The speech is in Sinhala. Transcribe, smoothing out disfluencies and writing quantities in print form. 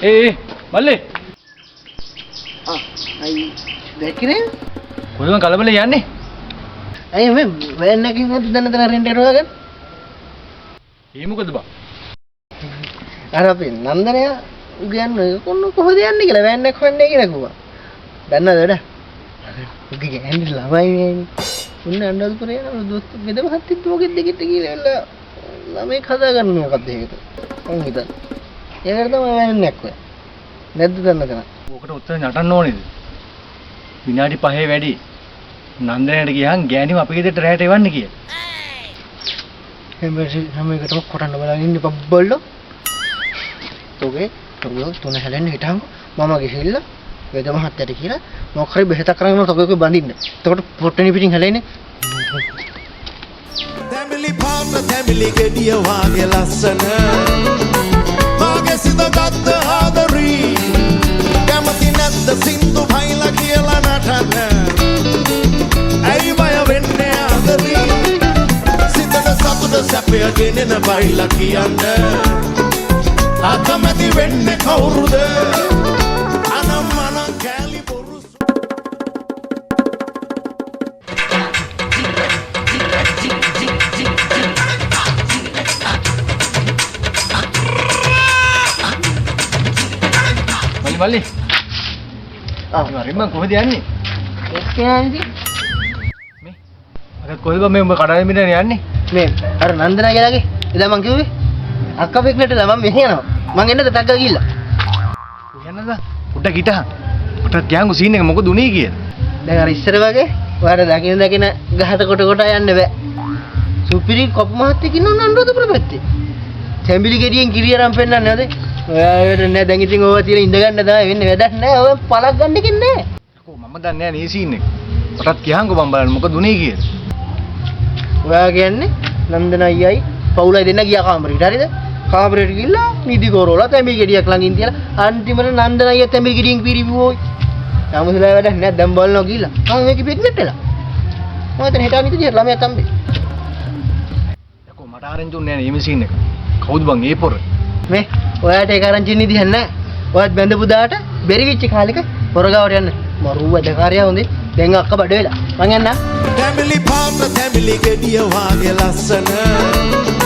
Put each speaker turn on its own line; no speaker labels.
මල්ලේ.
අයි දැක්කනේ.
කොහෙන්ද කලබලේ යන්නේ?
අය මේ වෑන් එකකින් දැන් රෙන්ට් එක හොයාගන්න.
ඒ මොකද බා?
අර අපි නන්දනය කියන්නේ කොහොමද යන්නේ කියලා වෑන් එක හොයන්නේ කියලා කිව්වා. දන්නවද වැඩ? උගේ ගෑනි ළමයි නේ. උන්න අඬල්පුරේ යන දොස්ත බෙදම හත්ති දුවගෙ දෙකට කියලා ළමයි කතා කරන මොකක්ද ඒකට. මං හිතන්නේ. ඒකට තමයි වෑන් එක හොයන්නේ. නැද්ද දන්නකන?
ඕකට උත්තර නටන්න ඕනේද? විනාඩි 5 වැඩි. නන්දනයට ගියහන් ගෑනිම අපේ ගෙදරට රැයට එවන්න කියලා. හැම එකටම කොටන්න බලන් ඉන්න බබ්බල්ලෝ. තෝගේ තුන හැලෙන්න හිටහම මම ගිහිල්ලා වේද මහත්තයට කියලා මොකක් හරි බෙහෙතක් කරගෙන තෝගේ බඳින්න. එතකොට පොට්ටනි පිටින් හැලෙන්නේ.
තැඹිලි පාට තැඹිලි ගෙඩිය වාගේ ලස්සන මාගේ සිත ගත්ත ආදරී කැමති නැද්ද සින්දු භයිලා කියලා නටන්න ඇයි බය වෙන්නේ ආදරී සිතට සතුට සැපය ගෙනෙන බයිලා කියන්න අකමැති වෙන්නේ කවුරුද අනම්මනම් කැලි බොරුස
මල්ලි මම කොහෙද යන්නේ?
එක්කයන්දි
මේ අර කොහෙද මේ උඹ කඩාවේ මිදෙන යන්නේ?
මේ අර නන්දනා ගලගේ එදා මං කිව්වේ අක්කා පෙක්නටලා මම මෙහෙ යනවා. මං එන්නද ටග්ගා ගිහිල්ලා.
යන්නද? උඩ ගිටහන්. උඩ කියංගු සීන් එක මොකද උනේ කියලා.
දැන් අර ඉස්සර වගේ ඔයාලා දකින ගහට කොට කොට යන්න බෑ. සුපිරි කොප් මහත්තයෙක් ඉන්නව නන්දෝදපුර පැත්තේ. තැඹිලි ගෙඩියෙන් කිරි අරන් පෙන්නන්නේ නැද? ඔයාලට නෑ දැන් ඉතින් ඕවා තියලා ඉඳ ගන්න තමයි වෙන්නේ වැඩක් නෑ. ඔය පළක් ගන්න කෙන්නේ නෑ.
අකෝ මම දන්නේ නෑ මේ සීන් එක. ඔටත් කියංගු මම බලන්න මොකද උනේ කියලා.
ඔයා කියන්නේ නන්දන අයියයි පවුලයි දෙන්න ගියා කාමරේට. හරිද? කාමරේට ගිහිල්ලා නිදි කරවලා තැඹිලි ගෙඩියක් ළඟින් තියලා අන්තිමට නන්දන අයියා තැඹිලි ගෙඩියෙන් පිරිවුවෝයි. තාමසලා වැඩක් නෑ දැන් බලනවා ගිහිල්ලා. මම මේක පිටනෙට් වෙලා. මම හිතන්නේ හිටාගෙන ඉතින් ළමයා තම්බේ.
අකෝ මට ආරෙන්ජ් උන්නේ නෑ මේ සීන් එක. කවුද බං ඒ පොර?
මේ ඔයාට ඒක ආරංචි නිදි හන්නේ ඔයත් බැඳපු දාට බැරි වෙච්ච කාලෙක පොරගාවට යන්න මරු වැඩකාරයා හොඳේ දැන් අක්ක බඩ වෙලා මං යන්න
තැඹිලි පාට තැඹිලි ගෙඩිය වාගේ ලස්සන